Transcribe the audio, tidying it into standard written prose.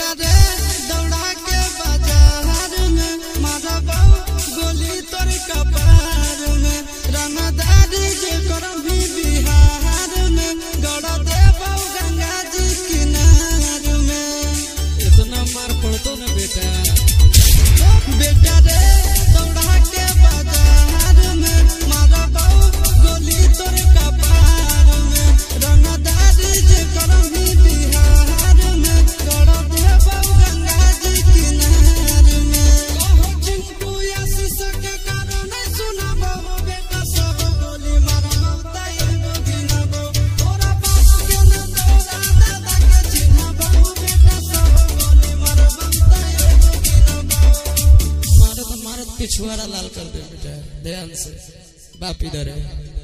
बेटा रे दौड़ा के बाजार में मारबो गोली तोर कपार में रंगदारी जे करम भी बिहार में गड़ देबो गंगा जी किनार में। इतना मार पड़तो न बेटा बेटा रे दौड़ा के बाजार में मारबो गोली तोर कपार में रंगदारी जे करम भी बिहार में गड़ देबो गंगा जी किनार में। कहो चिंटू आशीष के कारण सुनाबो बेटा सब गोली मारबो ताई गिनबो तोरा बाप के न तोरा दादा के चिन्हबो बेटा सब गोली मारबो ताई गिनबो। मारत मारत पिछुआरा लाल कर दे बेटा ध्यान से बाप इधर है।